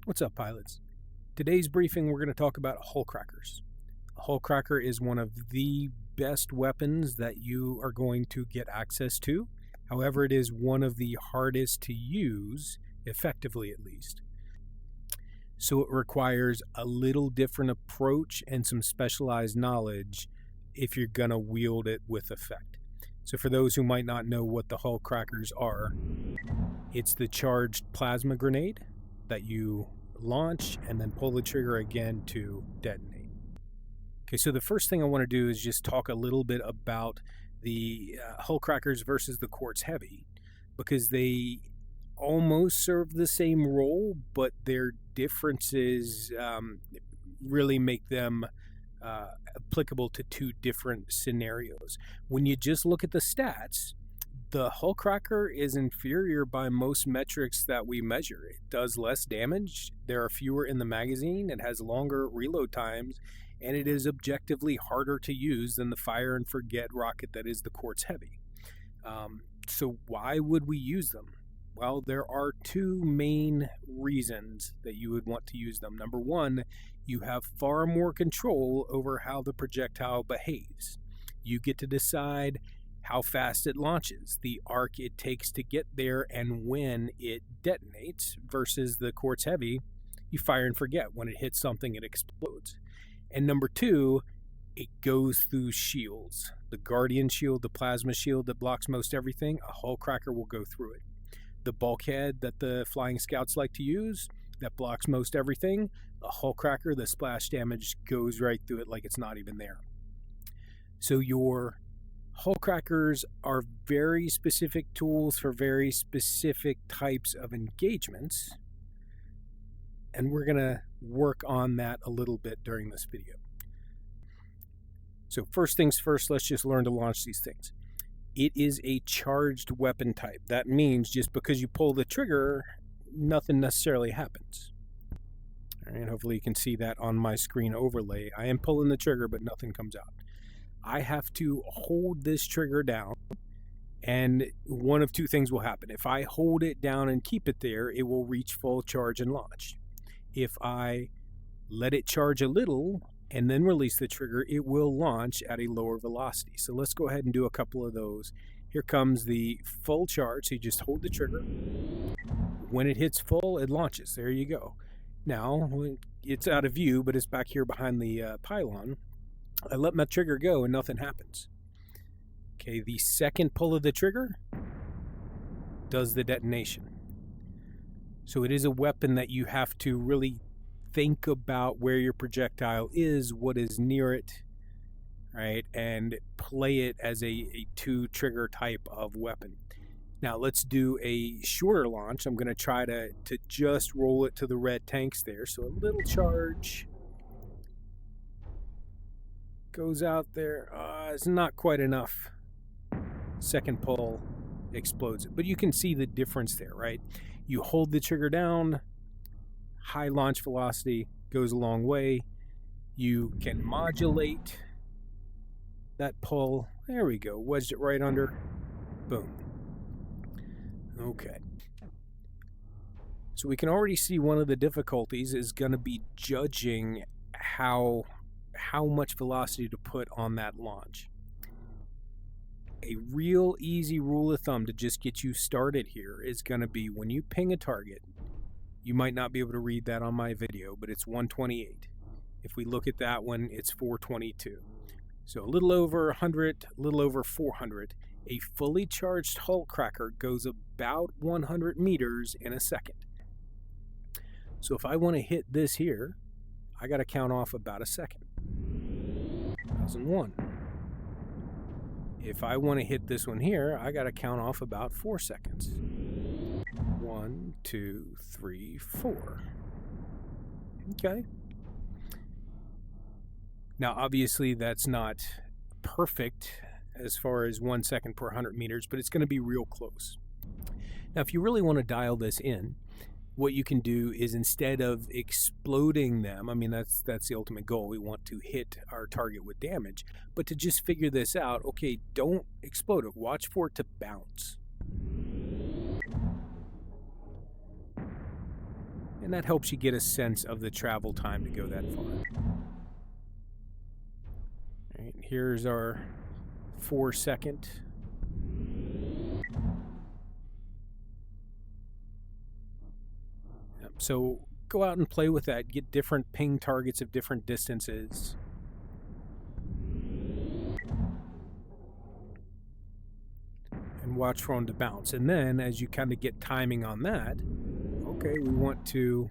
What's up, pilots? Today's briefing, we're going to talk about hull crackers. A hull cracker is one of the best weapons that you are going to get access to. However, it is one of the hardest to use, effectively at least. So it requires a little different approach and some specialized knowledge if you're going to wield it with effect. So for those who might not know what the hull crackers are, it's the charged plasma grenade that you launch and then pull the trigger again to detonate. Okay, so the first thing I want to do is just talk a little bit about the hull crackers versus the quartz heavy, because they almost serve the same role, but their differences really make them applicable to two different scenarios. When you just look at the stats, the hull cracker is inferior by most metrics that we measure. It does less damage, there are fewer in the magazine, it has longer reload times, and it is objectively harder to use than the fire and forget rocket that is the quartz heavy. So why would we use them? Well, there are two main reasons that you would want to use them. Number one, you have far more control over how the projectile behaves. You get to decide how fast it launches, the arc it takes to get there, and when it detonates, versus the quartz heavy, you fire and forget. When it hits something, it explodes. And number two, it goes through shields. The Guardian shield, the plasma shield that blocks most everything, a hull cracker will go through it. The bulkhead that the flying scouts like to use, that blocks most everything, a hull cracker, the splash damage goes right through it like it's not even there. So your hull crackers are very specific tools for very specific types of engagements, and we're going to work on that a little bit during this video. So first things first, let's just learn to launch these things. It is a charged weapon type. That means just because you pull the trigger, nothing necessarily happens. All right, hopefully you can see that on my screen overlay. I am pulling the trigger, but nothing comes out. I have to hold this trigger down, and one of two things will happen. If I hold it down and keep it there, it will reach full charge and launch. If I let it charge a little and then release the trigger, it will launch at a lower velocity. So let's go ahead and do a couple of those. Here comes the full charge. So you just hold the trigger. When it hits full, it launches. There you go. Now, it's out of view, but it's back here behind the pylon. I let my trigger go and nothing happens. Okay, the second pull of the trigger does the detonation. So it is a weapon that you have to really think about where your projectile is, what is near it, right? And play it as a two trigger type of weapon. Now let's do a shorter launch. I'm going to try to just roll it to the red tanks there. So a little charge goes out there. It's not quite enough. Second pull explodes it. But you can see the difference there, right? You hold the trigger down, high launch velocity goes a long way. You can modulate that pull. There we go. Wedged it right under. Boom. Okay. So we can already see one of the difficulties is going to be judging how much velocity to put on that launch. A real easy rule of thumb to just get you started here is going to be when you ping a target, you might not be able to read that on my video, but it's 128. If we look at that one, it's 422. So a little over 100, a little over 400. A fully charged hull cracker goes about 100 meters in a second. So if I want to hit this here, I got to count off about a second. 1001. If I want to hit this one here, I got to count off about 4 seconds. 1, 2, 3, 4. Okay. Now, obviously, that's not perfect as far as 1 second per 100 meters, but it's going to be real close. Now, if you really want to dial this in, what you can do is instead of exploding them, I mean, that's the ultimate goal. We want to hit our target with damage, but to just figure this out, okay, don't explode it. Watch for it to bounce. and that helps you get a sense of the travel time to go that far. All right, here's our 4-second. So go out and play with that. Get different ping targets of different distances. And watch for them to bounce. And then as you kind of get timing on that, okay, we want to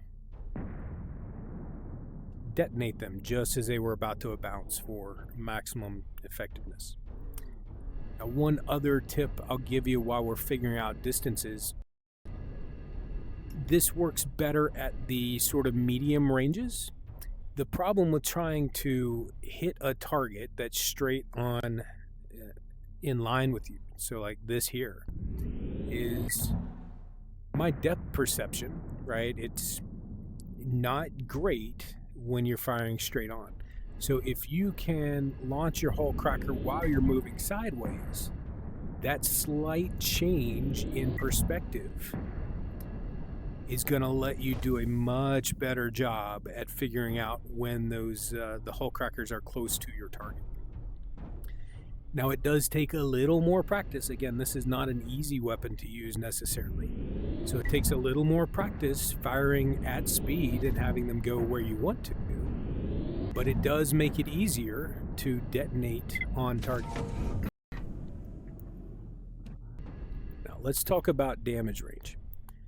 detonate them just as they were about to bounce for maximum effectiveness. Now, one other tip I'll give you while we're figuring out distances. This works better at the sort of medium ranges. The problem with trying to hit a target that's straight on in line with you, so like this here, is my depth perception, right? It's not great when you're firing straight on. So if you can launch your HUL cracker while you're moving sideways, that slight change in perspective is going to let you do a much better job at figuring out when those the HUL crackers are close to your target. Now, it does take a little more practice. Again, this is not an easy weapon to use necessarily. So it takes a little more practice firing at speed and having them go where you want to. But it does make it easier to detonate on target. Now, let's talk about damage range.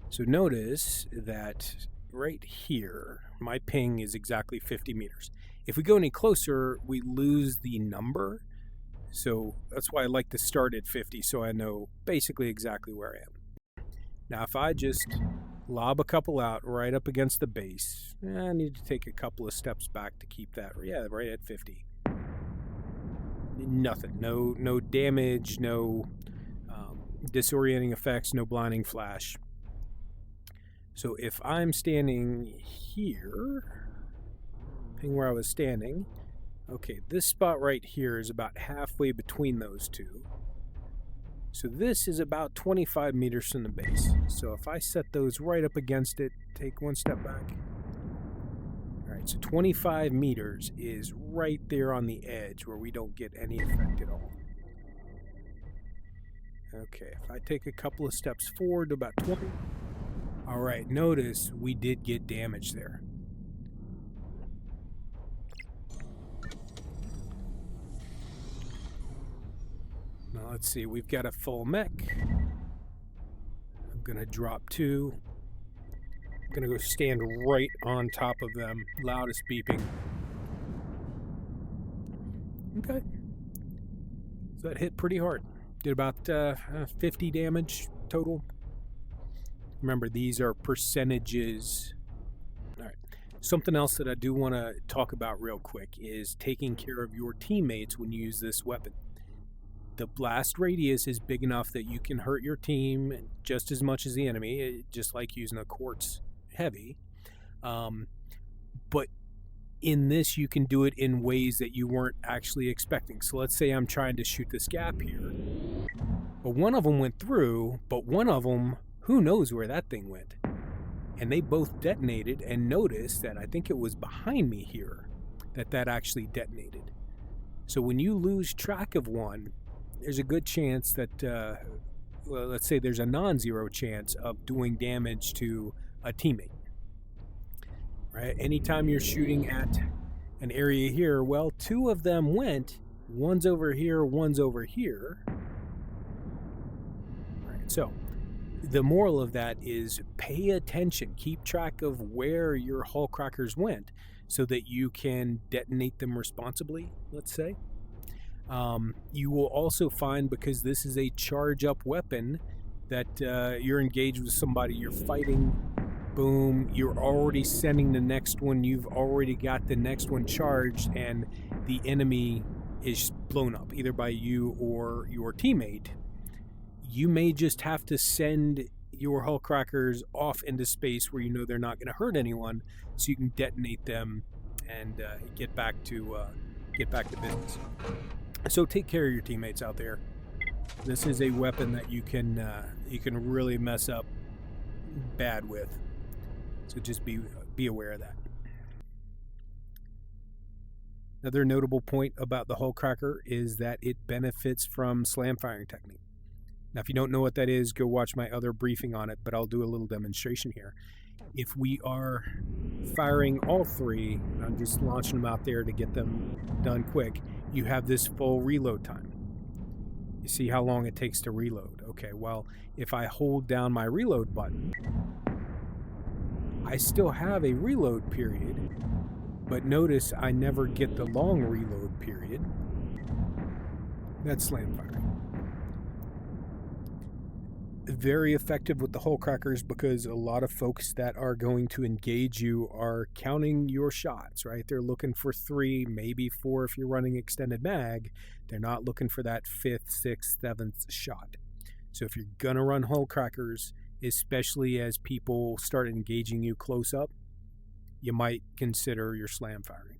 So notice that right here, my ping is exactly 50 meters. If we go any closer, we lose the number. So that's why I like to start at 50, so I know basically exactly where I am. Now, if I just lob a couple out right up against the base, I need to take a couple of steps back to keep that, yeah, right at 50. Nothing, no damage, no disorienting effects, no blinding flash. So if I'm standing here, ping where I was standing, okay, this spot right here is about halfway between those two. So this is about 25 meters from the base. So if I set those right up against it, take one step back. All right, so 25 meters is right there on the edge where we don't get any effect at all. Okay, if I take a couple of steps forward to about 20. All right, notice we did get damage there. Now let's see, we've got a full mech. I'm gonna drop 2. I'm gonna go stand right on top of them, loudest beeping. Okay. So that hit pretty hard. Did about 50 damage total. Remember, these are percentages. All right. Something else that I do want to talk about real quick is taking care of your teammates when you use this weapon. The blast radius is big enough that you can hurt your team just as much as the enemy, just like using a quartz heavy. But in this, you can do it in ways that you weren't actually expecting. So let's say I'm trying to shoot this gap here. But one of them went through, but one of them, who knows where that thing went? And they both detonated, and notice that I think it was behind me here that actually detonated. So when you lose track of one, there's a good chance that, well, let's say there's a non-zero chance of doing damage to a teammate. Right? Anytime you're shooting at an area here, well, 2 of them went. One's over here, one's over here. Right, so the moral of that is pay attention. Keep track of where your HUL crackers went so that you can detonate them responsibly, let's say. You will also find, because this is a charge-up weapon, that you're engaged with somebody, you're fighting, boom, you're already sending the next one, you've already got the next one charged, and the enemy is blown up, either by you or your teammate. You may just have to send your HUL crackers off into space where you know they're not going to hurt anyone, so you can detonate them and get back to business. So take care of your teammates out there. This is a weapon that you can really mess up bad with. So just be aware of that. Another notable point about the HUL CRACKER is that it benefits from slam firing technique. Now, if you don't know what that is, go watch my other briefing on it, but I'll do a little demonstration here. If we are firing all three, I'm just launching them out there to get them done quick, you have this full reload time. You see how long it takes to reload. Okay, well, if I hold down my reload button, I still have a reload period, but notice I never get the long reload period. That's slam firing. Very effective with the HUL crackers because a lot of folks that are going to engage you are counting your shots, right? They're looking for 3, maybe 4 if you're running extended mag. They're not looking for that 5th, 6th, 7th shot. So if you're gonna run HUL crackers, especially as people start engaging you close up, you might consider your slam firing.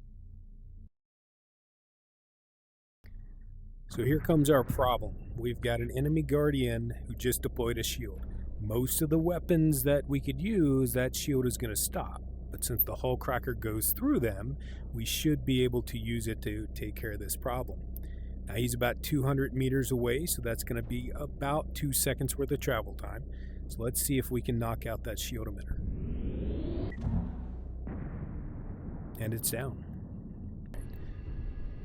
So here comes our problem. We've got an enemy guardian who just deployed a shield. Most of the weapons that we could use, that shield is going to stop. But since the HUL cracker goes through them, we should be able to use it to take care of this problem. Now he's about 200 meters away, so that's going to be about 2 seconds worth of travel time. So let's see if we can knock out that shield emitter. And it's down.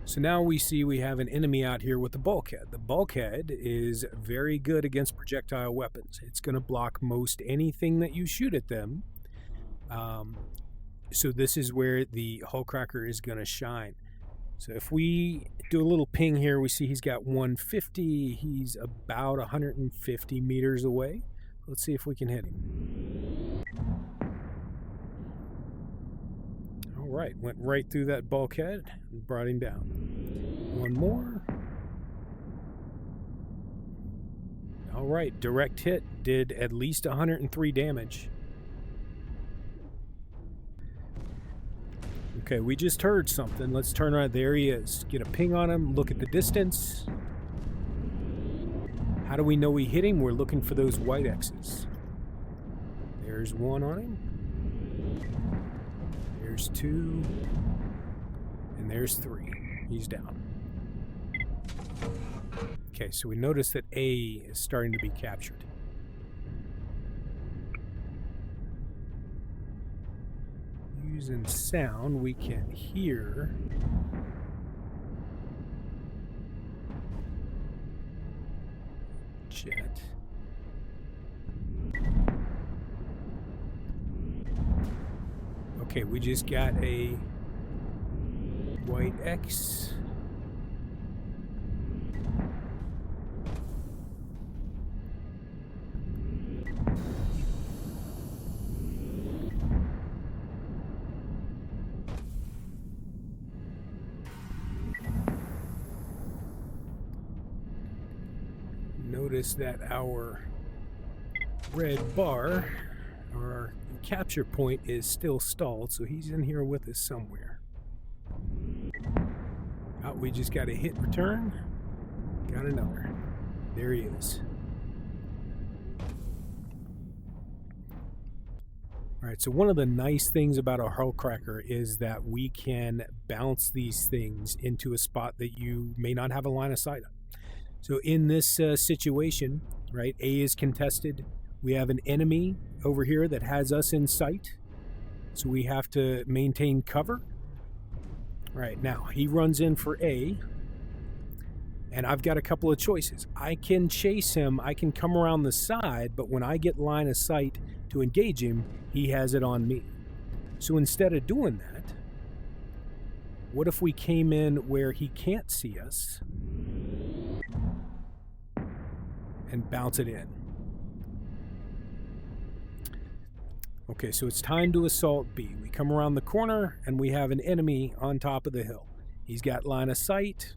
So now we see we have an enemy out here with the bulkhead. The bulkhead is very good against projectile weapons. It's going to block most anything that you shoot at them. So this is where the HUL cracker is going to shine. So if we do a little ping here, we see he's got 150. He's about 150 meters away. Let's see if we can hit him. All right, went right through that bulkhead and brought him down. One more. All right, direct hit, did at least 103 damage. Okay, we just heard something. Let's turn around. There he is. Get a ping on him, look at the distance. How do we know we hit him? We're looking for those white X's. There's one on him. There's 2. And there's 3. He's down. Okay, so we notice that A is starting to be captured. Using sound, we can hear jet. Okay, we just got a white X. Notice that our red bar, our capture point, is still stalled, so he's in here with us somewhere. Oh, we just got a hit return. Got another. There he is. Alright, so one of the nice things about our HUL cracker is that we can bounce these things into a spot that you may not have a line of sight on. So in this situation, right, A is contested. We have an enemy over here that has us in sight. So we have to maintain cover. All right, now he runs in for A. And I've got a couple of choices. I can chase him. I can come around the side. But when I get line of sight to engage him, he has it on me. So instead of doing that, what if we came in where he can't see us and bounce it in? Okay, so it's time to assault B. We come around the corner and we have an enemy on top of the hill. He's got line of sight.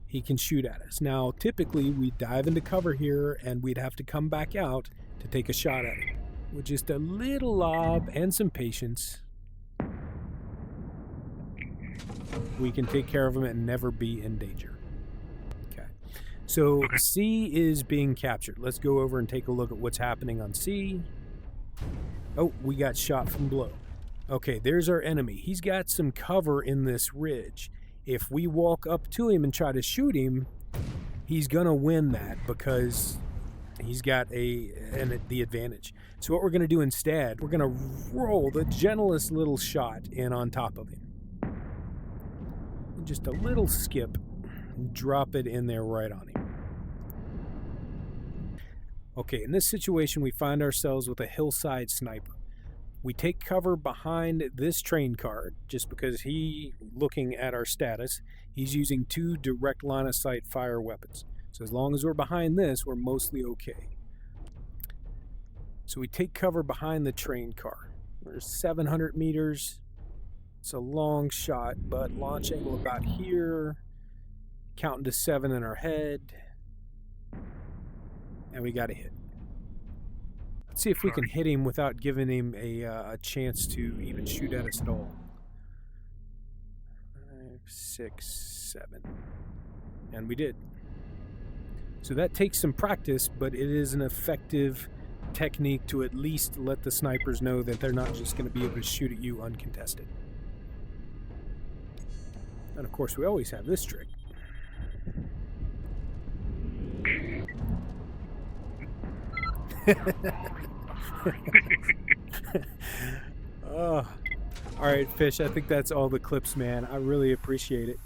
He can shoot at us. Now, typically we dive into cover here and we'd have to come back out to take a shot at him. With just a little lob and some patience, we can take care of him and never be in danger. So C is being captured. Let's go over and take a look at what's happening on C. Oh, we got shot from below. Okay, there's our enemy. He's got some cover in this ridge. If we walk up to him and try to shoot him, he's gonna win that because he's got the advantage. So what we're gonna do instead, we're gonna roll the gentlest little shot in on top of him. Just a little skip, and drop it in there right on him. Okay, in this situation, we find ourselves with a hillside sniper. We take cover behind this train car just because looking at our status, he's using 2 direct line of sight fire weapons. So as long as we're behind this, we're mostly okay. So we take cover behind the train car. We're 700 meters. It's a long shot, but launch angle about here. Counting to 7 in our head. And we got a hit. Let's see if we can hit him without giving him a chance to even shoot at us at all. 5, 6, 7. And we did. So that takes some practice, but it is an effective technique to at least let the snipers know that they're not just going to be able to shoot at you uncontested. And of course, we always have this trick. Oh, all right, Fish. I think that's all the clips, man. I really appreciate it.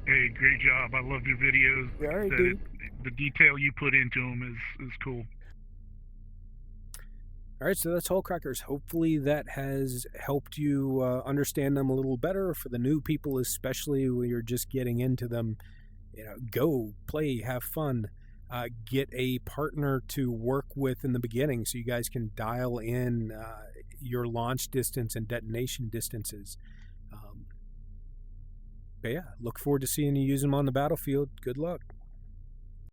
Hey, great job. I love your videos. All right, dude. The detail you put into them is cool. All right, so that's HUL CRACKERs. Hopefully that has helped you understand them a little better. For the new people, especially when you're just getting into them, go play, have fun. Get a partner to work with in the beginning so you guys can dial in your launch distance and detonation distances. But yeah, look forward to seeing you use them on the battlefield. Good luck.